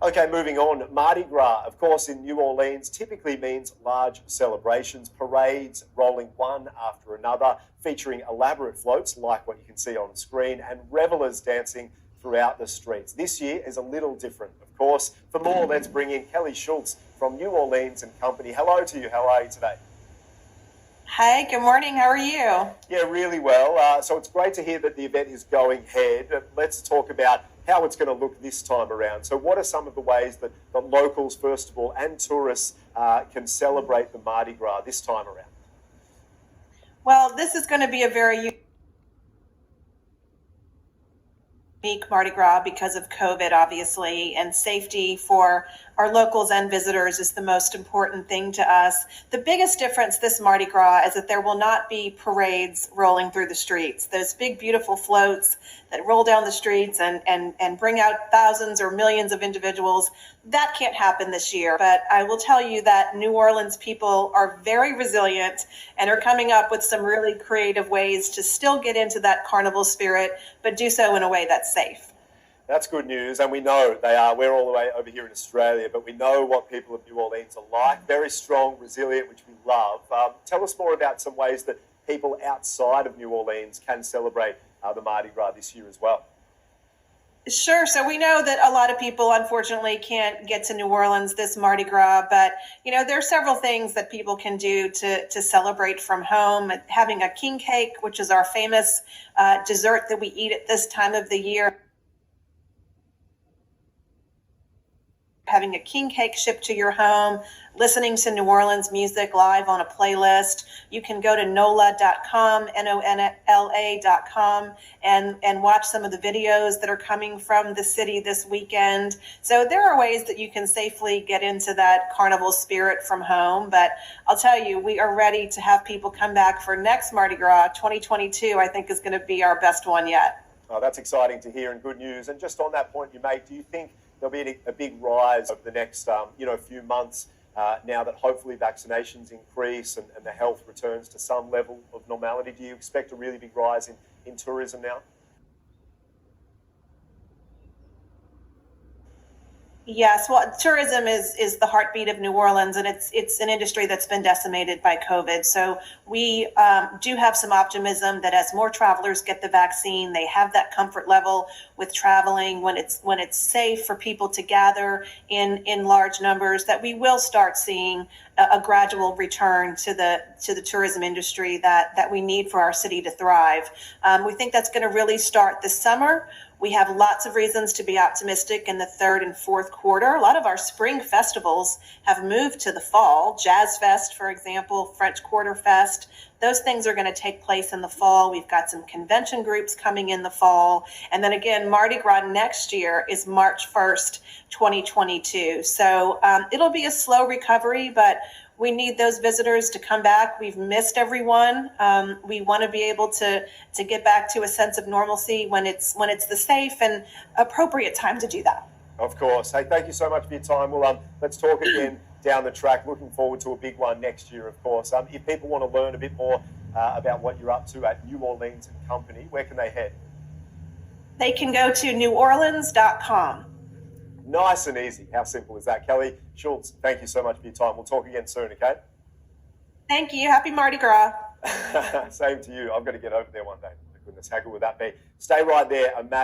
Okay, moving on. Mardi Gras, of course, in New Orleans typically means large celebrations, parades rolling one after another, featuring elaborate floats like what you can see on the screen, and revelers dancing throughout the streets. This year is a little different, of course. For more, let's bring in Kelly Schultz from New Orleans and Company. Hello to you. How are you today? Hi, good morning. How are you? Yeah, really well. So it's great to hear that the event is going ahead. Let's talk about how it's going to look this time around. So what are some of the ways that locals, first of all, and tourists can celebrate the Mardi Gras this time around? Well, this is going to be a very unique Mardi Gras because of COVID, obviously, and safety for our locals and visitors is the most important thing to us. The biggest difference this Mardi Gras is that there will not be parades rolling through the streets. Those big, beautiful floats that roll down the streets and bring out thousands or millions of individuals, that can't happen this year. But I will tell you that New Orleans people are very resilient and are coming up with some really creative ways to still get into that carnival spirit, but do so in a way that's safe. That's good news, and we know they are. We're all the way over here in Australia, but we know what people of New Orleans are like. Very strong, resilient, which we love. Tell us more about some ways that people outside of New Orleans can celebrate the Mardi Gras this year as well. Sure. So we know that a lot of people, unfortunately, can't get to New Orleans this Mardi Gras, but there are several things that people can do to celebrate from home. Having a king cake, which is our famous dessert that we eat at this time of the year. Having a king cake shipped to your home, listening to New Orleans music live on a playlist. You can go to NOLA.com, NONLA.com, and watch some of the videos that are coming from the city this weekend. So there are ways that you can safely get into that carnival spirit from home. But I'll tell you, we are ready to have people come back for next Mardi Gras. 2022, I think, is going to be our best one yet. Oh, that's exciting to hear and good news. And just on that point you make, do you think there'll be a big rise over the next few months now that hopefully vaccinations increase and the health returns to some level of normality? Do you expect a really big rise in tourism now? Yes, well, tourism is the heartbeat of New Orleans, and it's an industry that's been decimated by COVID. So we do have some optimism that as more travelers get the vaccine, they have that comfort level with traveling when it's safe for people to gather in large numbers, that we will start seeing a gradual return to the tourism industry that we need for our city to thrive. We think that's going to really start this summer. We have lots of reasons to be optimistic in the third and fourth quarter. A lot of our spring festivals have moved to the fall. Jazz Fest, for example, French Quarter Fest. Those things are going to take place in the fall. We've got some convention groups coming in the fall. And then again, Mardi Gras next year is March 1st, 2022. So it'll be a slow recovery, but we need those visitors to come back. We've missed everyone. We want to be able to get back to a sense of normalcy when it's the safe and appropriate time to do that. Of course. Hey, thank you so much for your time. Well, let's talk again down the track. Looking forward to a big one next year, of course. If people want to learn a bit more about what you're up to at New Orleans and Company, where can they head? They can go to neworleans.com. Nice and easy. How simple is that? Kelly Schultz, thank you so much for your time. We'll talk again soon, okay? Thank you. Happy Mardi Gras. Same to you. I've got to get over there one day. My goodness, how good would that be? Stay right there.